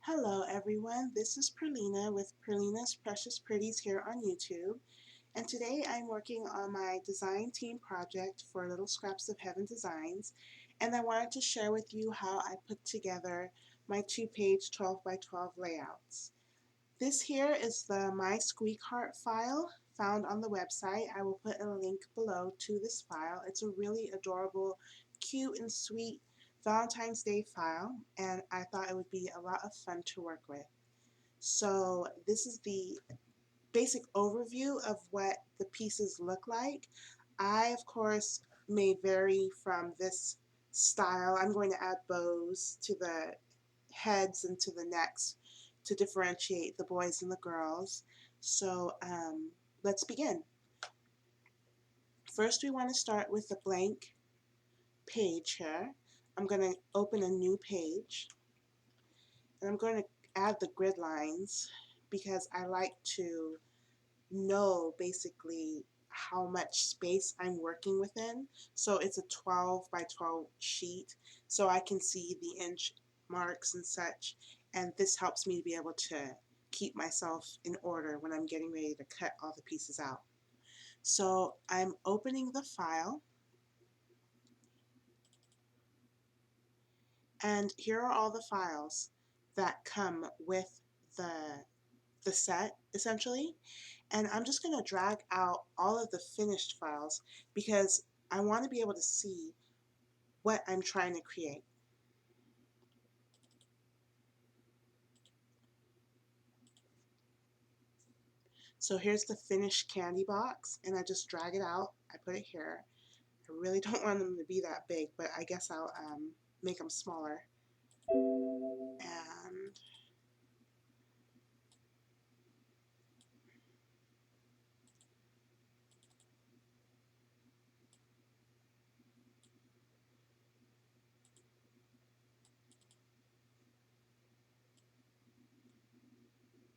Hello everyone, this is Pearlina with Pearlina's Precious Pretties here on YouTube, and today I'm working on my design team project for Little Scraps of Heaven Designs, and I wanted to share with you how I put together my two-page 12 by 12 layouts. This here is the My Squeak Heart file found on the website. I will put a link below to this file. It's a really adorable, cute and sweet Valentine's Day file, and I thought it would be a lot of fun to work with. So this is the basic overview of what the pieces look like. I, of course, may vary from this style. I'm going to add bows to the heads and to the necks to differentiate the boys and the girls. So let's begin. First, we want to start with the blank page here. I'm going to open a new page, and I'm going to add the grid lines because I like to know basically how much space I'm working within. So it's a 12 by 12 sheet, so I can see the inch marks and such, and this helps me to be able to keep myself in order when I'm getting ready to cut all the pieces out. So I'm opening the file, and here are all the files that come with the set essentially. And I'm just going to drag out all of the finished files because I want to be able to see what I'm trying to create. So here's the finished candy box, and I just drag it out. I put it here. I really don't want them to be that big, but I guess I'll make them smaller. And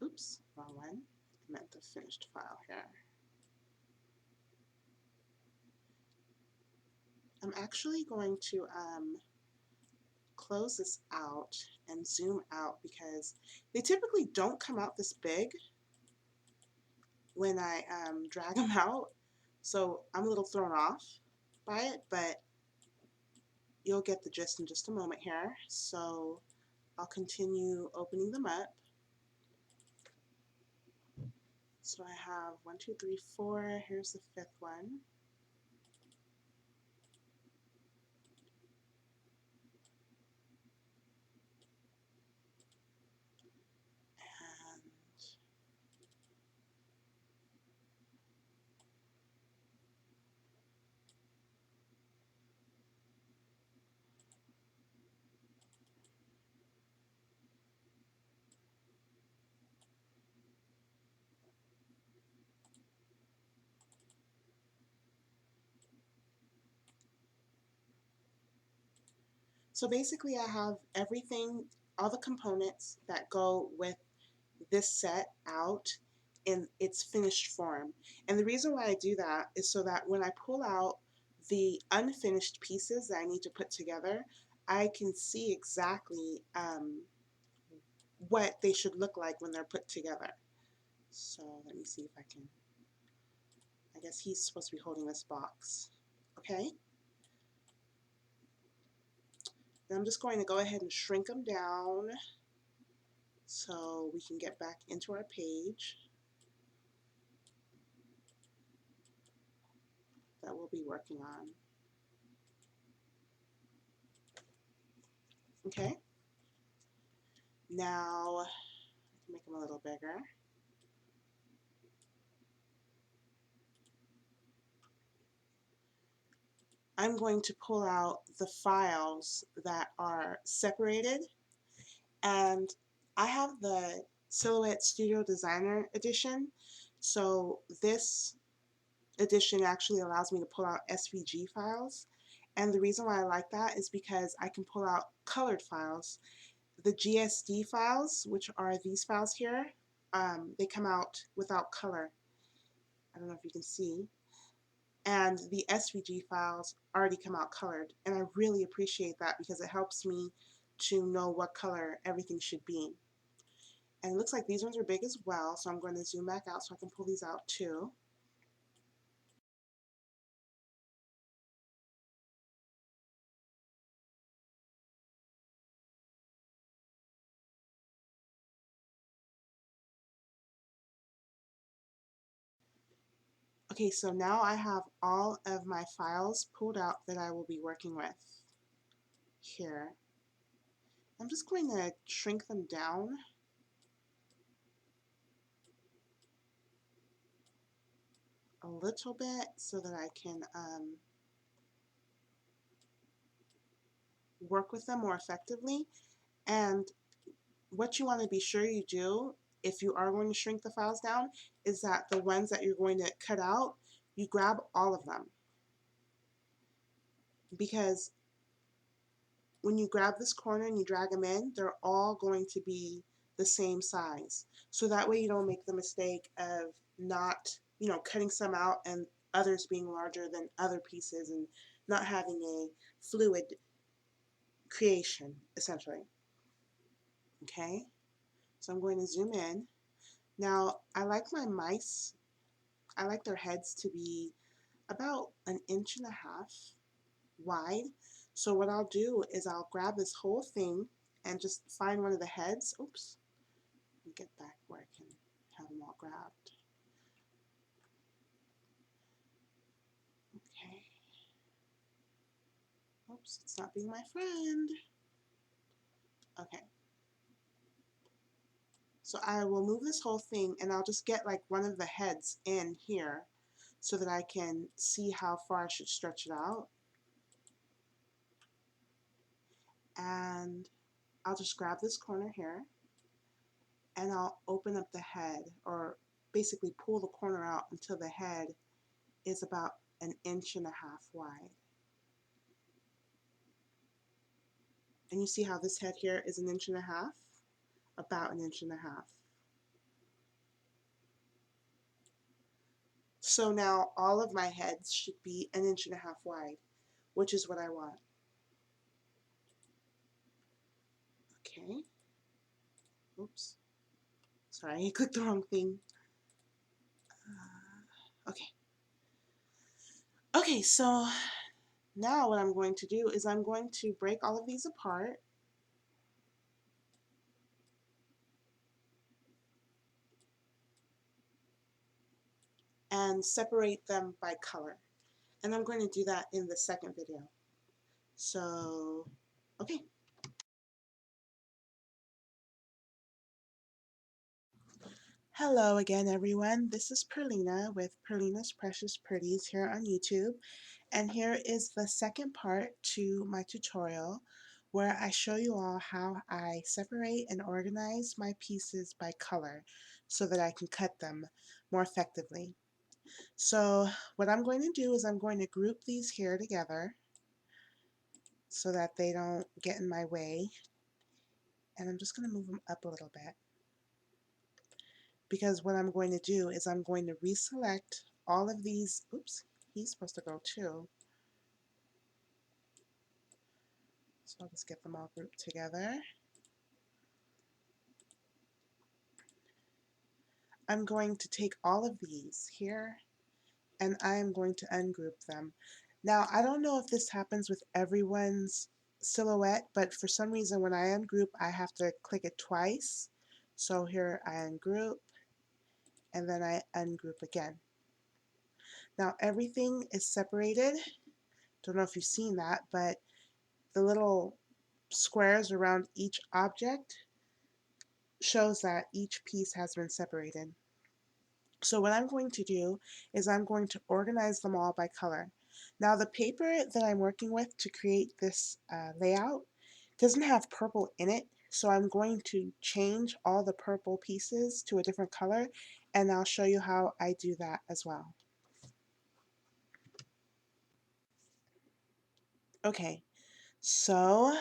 oops, wrong one. I meant the finished file here. I'm actually going to close this out and zoom out because they typically don't come out this big when I drag them out, so I'm a little thrown off by it, but you'll get the gist in just a moment here. So I'll continue opening them up. So I have 1, 2, 3, 4. Here's the fifth one. And so basically I have everything, all the components that go with this set out in its finished form. And the reason why I do that is so that when I pull out the unfinished pieces that I need to put together, I can see exactly what they should look like when they're put together. So let me see if I can, I guess he's supposed to be holding this box. Okay, then I'm just going to go ahead and shrink them down so we can get back into our page that we'll be working on. Okay, now make them a little bigger. I'm going to pull out the files that are separated, and I have the Silhouette Studio Designer edition, so this edition actually allows me to pull out SVG files, and the reason why I like that is because I can pull out colored files. The GSD files, which are these files here, they come out without color. I don't know if you can see. And the SVG files already come out colored, and I really appreciate that because it helps me to know what color everything should be. And it looks like these ones are big as well, so I'm going to zoom back out so I can pull these out too. Okay, so now I have all of my files pulled out that I will be working with here. I'm just going to shrink them down a little bit so that I can work with them more effectively. And what you want to be sure you do if you are going to shrink the files down is that the ones that you're going to cut out, you grab all of them, because when you grab this corner and you drag them in, they're all going to be the same size. So that way you don't make the mistake of not, cutting some out and others being larger than other pieces and not having a fluid creation, essentially. Okay, so I'm going to zoom in. Now, I like my mice, I like their heads to be about 1.5 inches wide. So what I'll do is I'll grab this whole thing and just find one of the heads. Oops, let me get back where I can have them all grabbed. Okay. Oops, it's not being my friend. Okay. So I will move this whole thing and I'll just get like one of the heads in here so that I can see how far I should stretch it out. And I'll just grab this corner here and I'll open up the head, or basically pull the corner out until the head is about 1.5 inches wide. And you see how this head here is 1.5 inches? About 1.5 inches. So now all of my heads should be 1.5 inches wide, which is what I want. Okay. Oops. Sorry, I clicked the wrong thing. Okay. Okay, so now what I'm going to do is I'm going to break all of these apart and separate them by color. And I'm going to do that in the second video. So, okay. Hello again, everyone. This is Pearlina with Pearlina's Precious Pretties here on YouTube. And here is the second part to my tutorial where I show you all how I separate and organize my pieces by color so that I can cut them more effectively. So what I'm going to do is I'm going to group these here together so that they don't get in my way. And I'm just going to move them up a little bit, because what I'm going to do is I'm going to reselect all of these. Oops, he's supposed to go too. So I'll just get them all grouped together. I'm going to take all of these here and I am going to ungroup them. Now, I don't know if this happens with everyone's silhouette, but for some reason when I ungroup, I have to click it twice. So here I ungroup and then I ungroup again. Now everything is separated. Don't know if you've seen that, but the little squares around each object shows that each piece has been separated. So what I'm going to do is I'm going to organize them all by color. Now the paper that I'm working with to create this layout doesn't have purple in it, so I'm going to change all the purple pieces to a different color, and I'll show you how I do that as well. Okay, so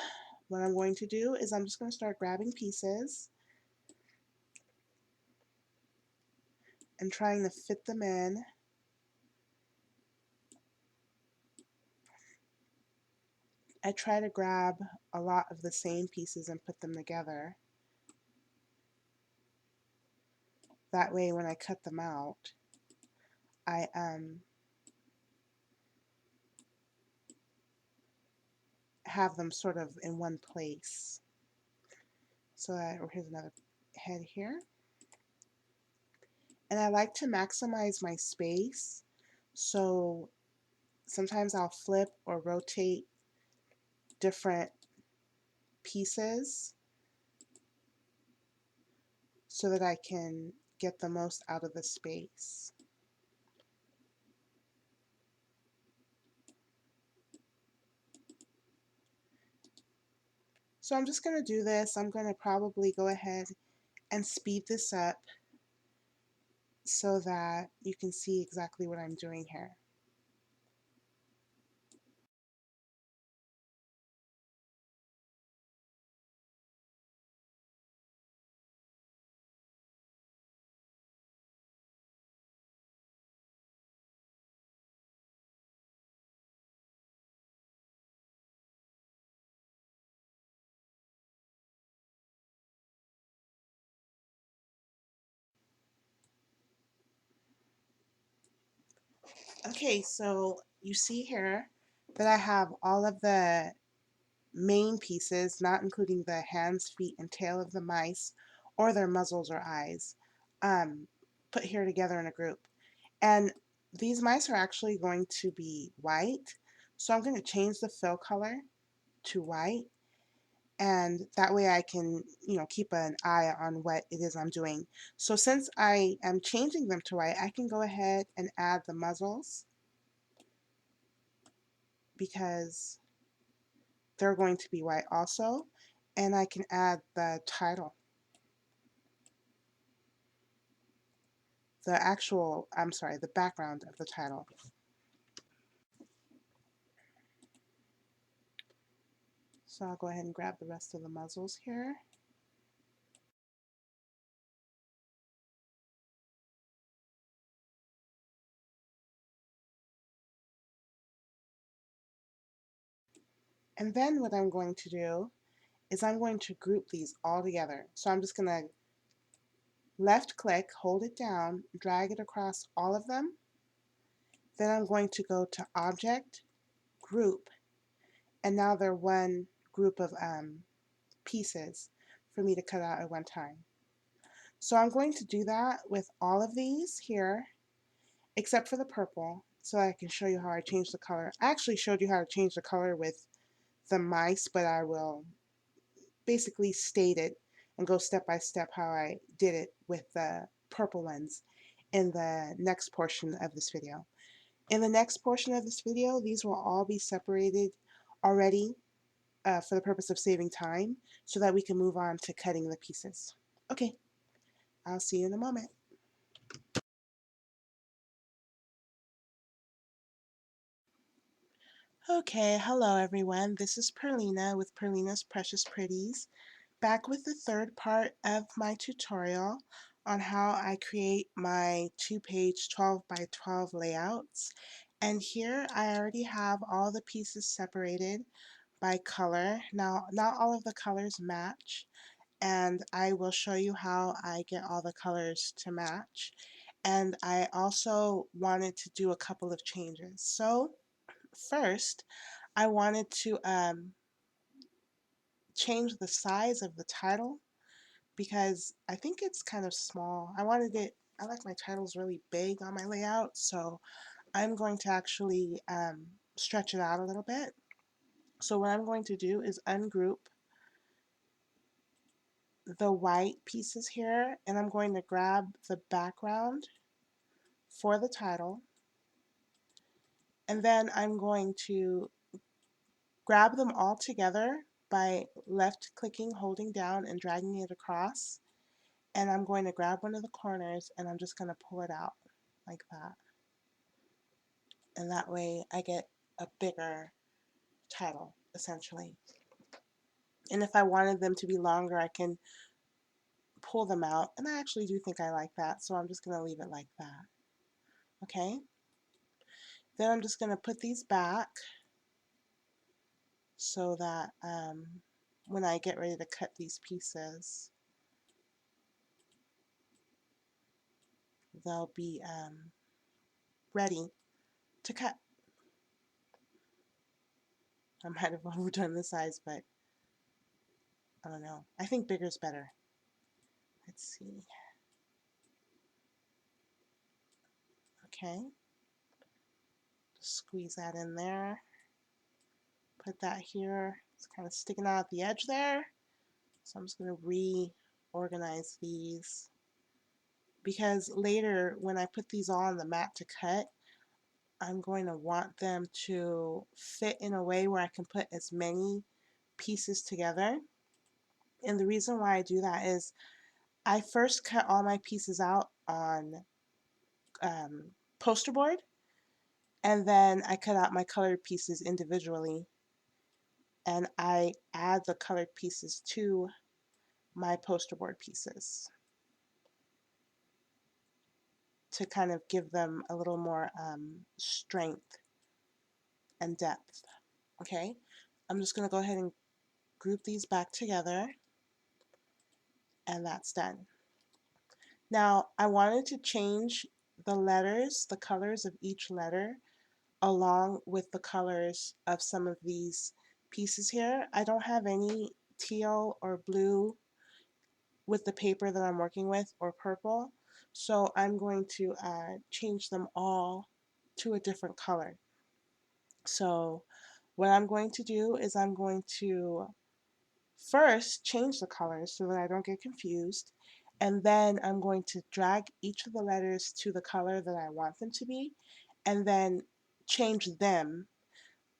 what I'm going to do is I'm just going to start grabbing pieces and trying to fit them in. I try to grab a lot of the same pieces and put them together. That way when I cut them out, I have them sort of in one place. So here's another head here. And I like to maximize my space, so sometimes I'll flip or rotate different pieces so that I can get the most out of the space. So I'm just going to do this. I'm going to probably go ahead and speed this up so that you can see exactly what I'm doing here. Okay, so you see here that I have all of the main pieces, not including the hands, feet, and tail of the mice, or their muzzles or eyes, put here together in a group. And these mice are actually going to be white, so I'm going to change the fill color to white, and that way I can, keep an eye on what it is I'm doing. So since I am changing them to white, I can go ahead and add the muzzles because they're going to be white also, and I can add the title. The background of the title. So I'll go ahead and grab the rest of the muzzles here. And then what I'm going to do is I'm going to group these all together. So I'm just going to left click, hold it down, drag it across all of them. Then I'm going to go to Object, Group, and now they're one group of pieces for me to cut out at one time. So I'm going to do that with all of these here, except for the purple, so I can show you how I change the color. I actually showed you how to change the color with the mice, but I will basically state it and go step by step how I did it with the purple ones in the next portion of this video. In the next portion of this video, these will all be separated already for the purpose of saving time so that we can move on to cutting the pieces. Okay, I'll see you in a moment. Okay, hello everyone. This is Pearlina with Pearlina's Precious Pretties, back with the third part of my tutorial on how I create my two-page 12 by 12 layouts. And here I already have all the pieces separated by color. Now, not all of the colors match, and I will show you how I get all the colors to match. And I also wanted to do a couple of changes. So first, I wanted to change the size of the title because I think it's kind of small. I like my titles really big on my layout, so I'm going to actually stretch it out a little bit. So what I'm going to do is ungroup the white pieces here, and I'm going to grab the background for the title, and then I'm going to grab them all together by left clicking, holding down, and dragging it across. And I'm going to grab one of the corners and I'm just going to pull it out like that. And that way I get a bigger title, essentially. And if I wanted them to be longer, I can pull them out. And I actually do think I like that, so I'm just going to leave it like that. Okay? Then I'm just going to put these back so that when I get ready to cut these pieces, they'll be ready to cut. I might have overdone the size, but I don't know. I think bigger is better. Let's see. Okay. Just squeeze that in there. Put that here. It's kind of sticking out at the edge there. So I'm just going to reorganize these. Because later, when I put these all on the mat to cut, I'm going to want them to fit in a way where I can put as many pieces together. And the reason why I do that is I first cut all my pieces out on poster board, and then I cut out my colored pieces individually, and I add the colored pieces to my poster board pieces to kind of give them a little more strength and depth. Okay, I'm just going to go ahead and group these back together, and that's done. Now I wanted to change the letters, the colors of each letter, along with the colors of some of these pieces here. I don't have any teal or blue with the paper that I'm working with, or purple, so I'm going to change them all to a different color. So what I'm going to do is I'm going to first change the colors so that I don't get confused, and then I'm going to drag each of the letters to the color that I want them to be, and then change them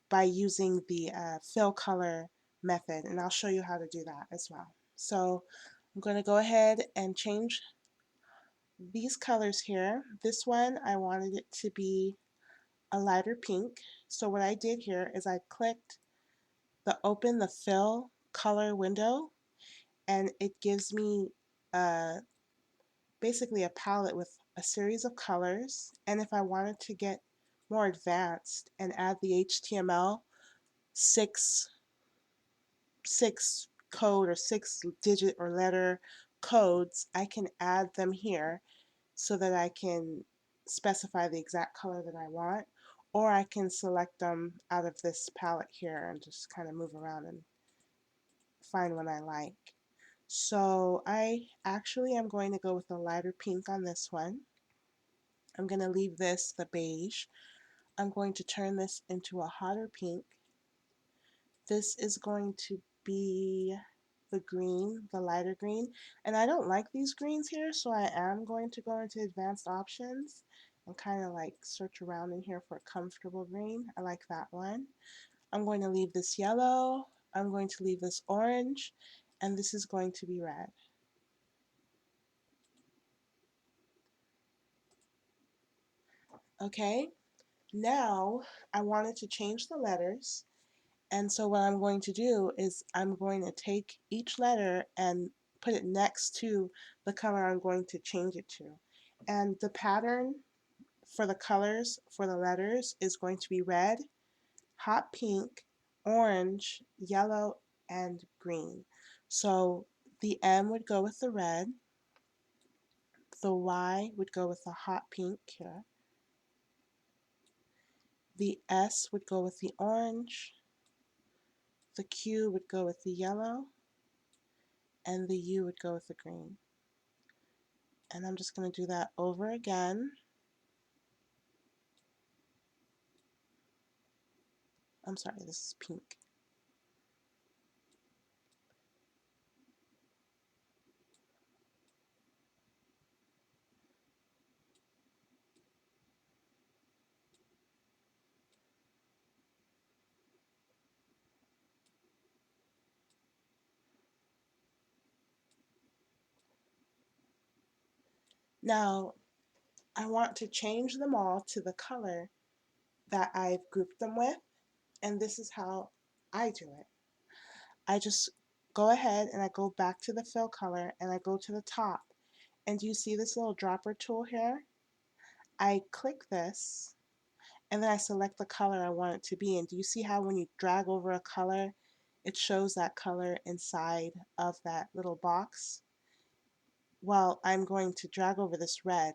by using the fill color method, and I'll show you how to do that as well. So I'm going to go ahead and change these colors here. This one, I wanted it to be a lighter pink, so what I did here is I clicked the open the fill color window, and it gives me basically a palette with a series of colors. And if I wanted to get more advanced and add the HTML 6 code or 6-digit or letter codes, I can add them here so that I can specify the exact color that I want, or I can select them out of this palette here and just kind of move around and find one I like. So I actually am going to go with a lighter pink on this one. I'm going to leave this the beige. I'm going to turn this into a hotter pink. This is going to be the green, the lighter green. And I don't like these greens here, so I am going to go into advanced options and kind of like search around in here for a comfortable green. I like that one. I'm going to leave this yellow. I'm going to leave this orange. And this is going to be red. Okay, now I wanted to change the letters. And so what I'm going to do is I'm going to take each letter and put it next to the color I'm going to change it to. And the pattern for the colors for the letters is going to be red, hot pink, orange, yellow, and green. So the M would go with the red, the Y would go with the hot pink here, the S would go with the orange, the Q would go with the yellow, and the U would go with the green. And I'm just going to do that over again. I'm sorry, this is pink. Now, I want to change them all to the color that I've grouped them with, and this is how I do it. I just go ahead and I go back to the fill color and I go to the top. And do you see this little dropper tool here? I click this and then I select the color I want it to be. And do you see how when you drag over a color, it shows that color inside of that little box? Well, I'm going to drag over this red,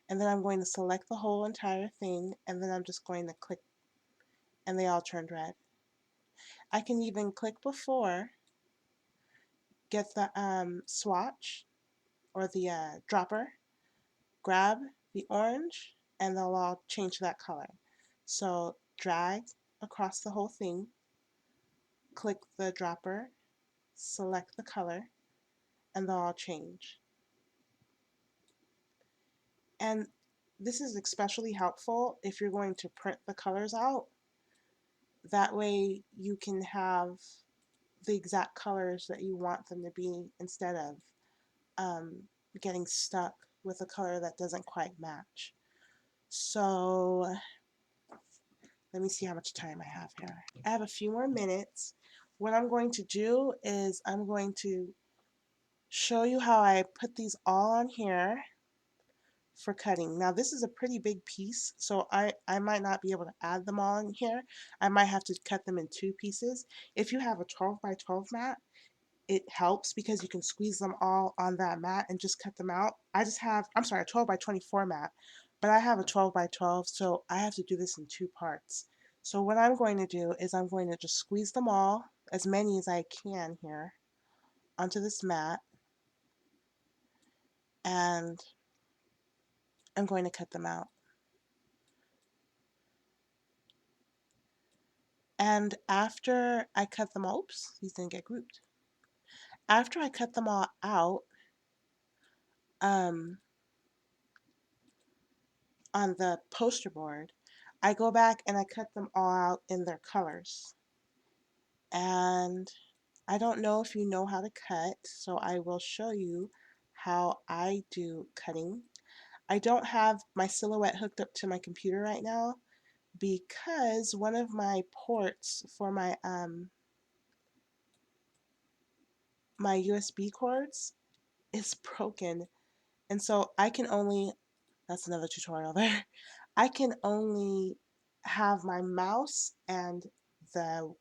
and then I'm going to select the whole entire thing, and then I'm just going to click, and they all turned red. I can even click before, get the swatch or the dropper, grab the orange, and they'll all change that color. So drag across the whole thing, click the dropper, select the color, and they'll all change. And this is especially helpful if you're going to print the colors out. That way you can have the exact colors that you want them to be instead of um, getting stuck with a color that doesn't quite match. So let me see how much time I have here. I have a few more minutes. What I'm going to do is I'm going to show you how I put these all on here for cutting. Now this is a pretty big piece, so I might not be able to add them all in here. I might have to cut them in two pieces. If you have a 12 by 12 mat, it helps because you can squeeze them all on that mat and just cut them out. I just have, I'm sorry, a 12 by 24 mat, but I have a 12 by 12, so I have to do this in two parts. So what I'm going to do is I'm going to just squeeze them all, as many as I can here, onto this mat, and I'm going to cut them out. And after I cut them, oops, these didn't get grouped. After I cut them all out, on the poster board, I go back and I cut them all out in their colors. And I don't know if you know how to cut, so I will show you how I do cutting. I don't have my Silhouette hooked up to my computer right now because one of my ports for my USB cords is broken, and so I can only, that's another tutorial there. I can only have my mouse and the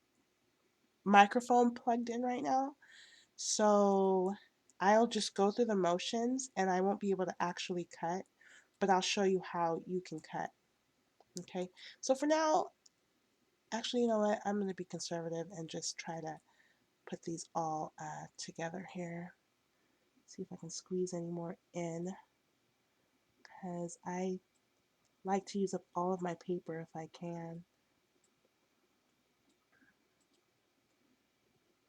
microphone plugged in right now. So I'll just go through the motions and I won't be able to actually cut, but I'll show you how you can cut. Okay, so for now, actually, you know what? I'm going to be conservative and just try to put these all together here. See if I can squeeze any more in, because I like to use up all of my paper if I can.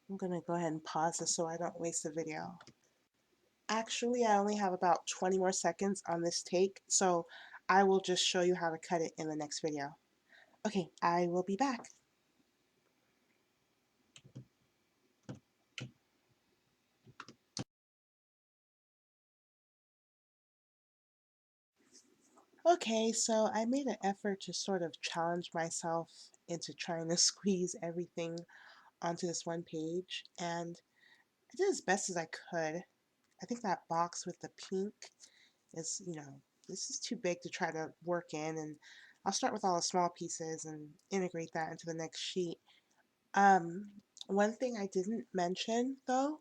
I'm going to go ahead and pause this so I don't waste the video. Actually, I only have about 20 more seconds on this take, so I will just show you how to cut it in the next video. Okay, I will be back. Okay, so I made an effort to sort of challenge myself into trying to squeeze everything onto this one page, and I did as best as I could. I think that box with the pink is, this is too big to try to work in, and I'll start with all the small pieces and integrate that into the next sheet. Um, One thing I didn't mention though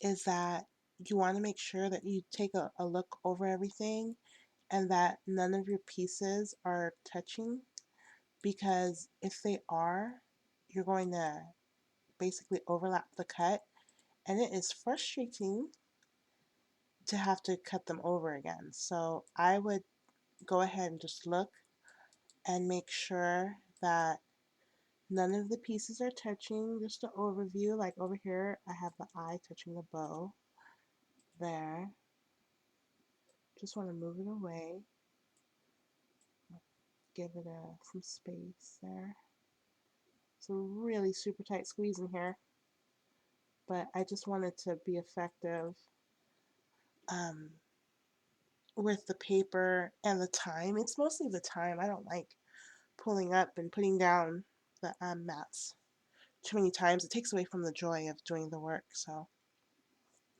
is that you want to make sure that you take a look over everything and that none of your pieces are touching, because if they are, you're going to basically overlap the cut, and it is frustrating to have to cut them over again. So I would go ahead and just look and make sure that none of the pieces are touching. Just an overview, like over here I have the eye touching the bow there. Just want to move it away, give it some space there. So really super tight squeeze in here, but I just wanted to be effective um, with the paper and the time. It's mostly the time. I don't like pulling up and putting down the mats too many times. It takes away from the joy of doing the work. So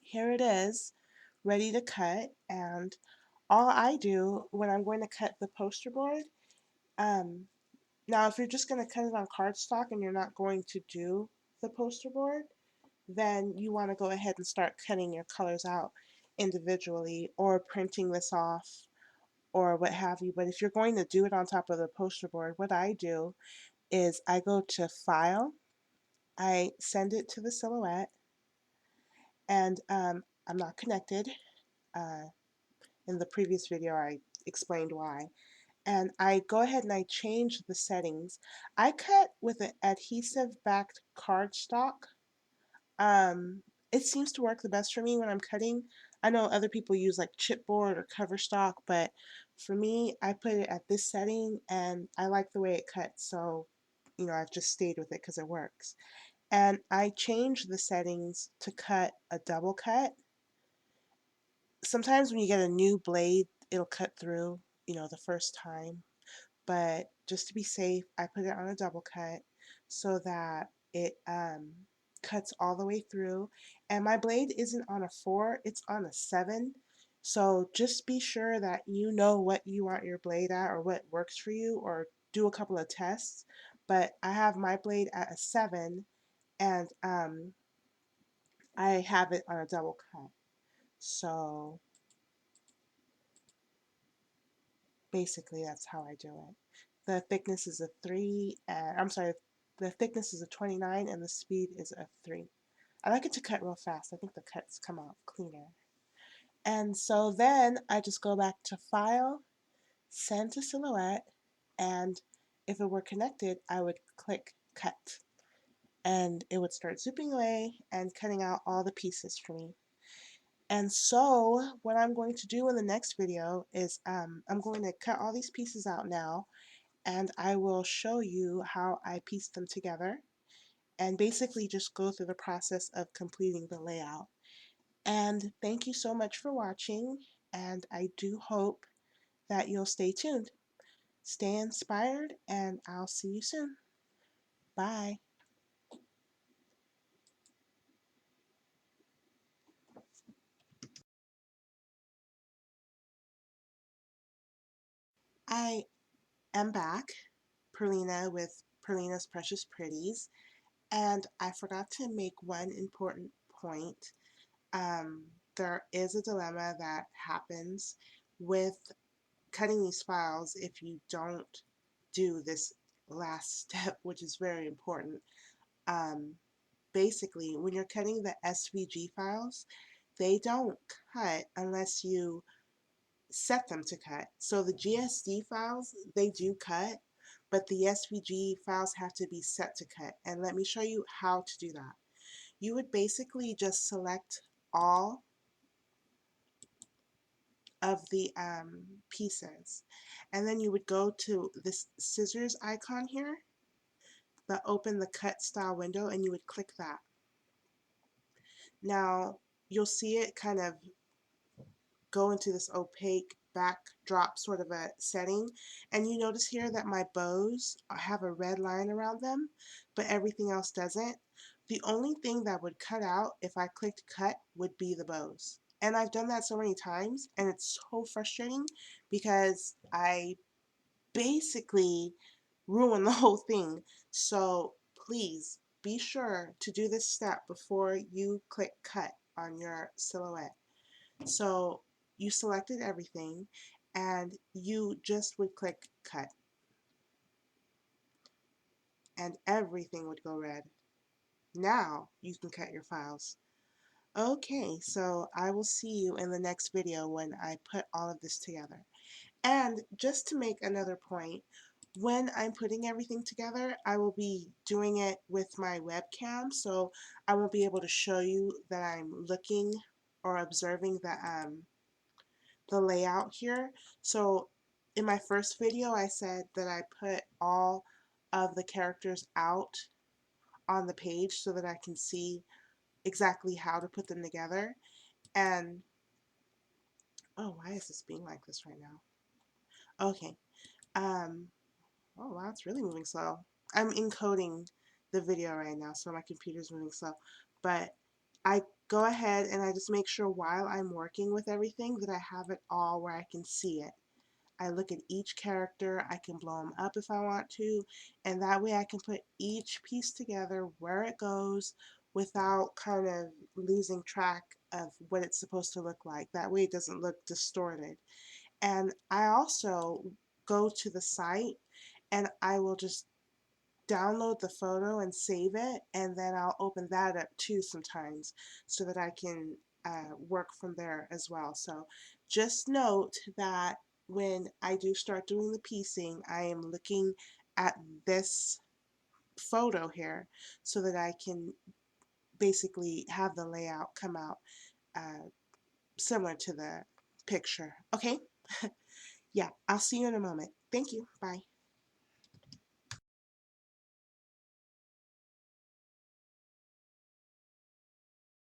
here it is, ready to cut. And all I do when I'm going to cut the poster board, um, now if you're just going to cut it on cardstock and you're not going to do the poster board, then you want to go ahead and start cutting your colors out individually or printing this off or what have you. But if you're going to do it on top of the poster board, what I do is I go to File, I send it to the silhouette, and I'm not connected. Uh, in the previous video, I explained why. And I go ahead and I change the settings. I cut with an adhesive backed cardstock. Um, it seems to work the best for me when I'm cutting. I know other people use like chipboard or cover stock, but for me, I put it at this setting and I like the way it cuts. So, I've just stayed with it because it works. And I change the settings to cut a double cut. Sometimes when you get a new blade, it'll cut through, the first time. But just to be safe, I put it on a double cut so that it cuts all the way through. And my blade isn't on a 4, it's on a 7. So just be sure that you know what you want your blade at or what works for you, or do a couple of tests. But I have my blade at a 7, and I have it on a double cut. So basically that's how I do it. The thickness is a 3, and I'm sorry, the thickness is a 29 and the speed is a 3. I like it to cut real fast. I think the cuts come out cleaner. And so then I just go back to File, Send to Silhouette, and if it were connected, I would click Cut. And it would start zipping away and cutting out all the pieces for me. And so what I'm going to do in the next video is I'm going to cut all these pieces out now, and I will show you how I piece them together and basically just go through the process of completing the layout. And thank you so much for watching, and I do hope that you'll stay tuned. Stay inspired, and I'll see you soon. Bye. I am back, Pearlina with Pearlina's Precious Pretties, and I forgot to make one important point. There is a dilemma that happens with cutting these files if you don't do this last step, which is very important. Um, Basically, when you're cutting the SVG files, they don't cut unless you set them to cut. So the GSD files, they do cut, but the SVG files have to be set to cut. And let me show you how to do that. You would basically just select all of the pieces, and then you would go to this scissors icon here that open the cut style window, and you would click that. Now you'll see it kind of go into this opaque backdrop sort of a setting, and you notice here that my bows have a red line around them, but everything else doesn't. The only thing that would cut out if I clicked cut would be the bows. And I've done that so many times, and it's so frustrating because I basically ruin the whole thing. So please be sure to do this step before you click cut on your silhouette. So you selected everything and you just would click cut and everything would go red. Now you can cut your files. Okay, so I will see you in the next video when I put all of this together. And just to make another point, when I'm putting everything together, I will be doing it with my webcam, so I won't be able to show you that I'm looking or observing the layout here. So in my first video, I said that I put all of the characters out on the page so that I can see exactly how to put them together. And oh, why is this being like this right now? Okay. Um, oh wow, it's really moving slow. I'm encoding the video right now, so my computer's moving slow. But I go ahead and I just make sure while I'm working with everything that I have it all where I can see it. I look at each character, I can blow them up if I want to, and that way I can put each piece together where it goes without kind of losing track of what it's supposed to look like. That way it doesn't look distorted. And I also go to the site and I will just download the photo and save it, and then I'll open that up too sometimes so that I can work from there as well. So just note that when I do start doing the piecing, I am looking at this photo here so that I can basically have the layout come out similar to the picture. Okay? Yeah, I'll see you in a moment. Thank you. Bye.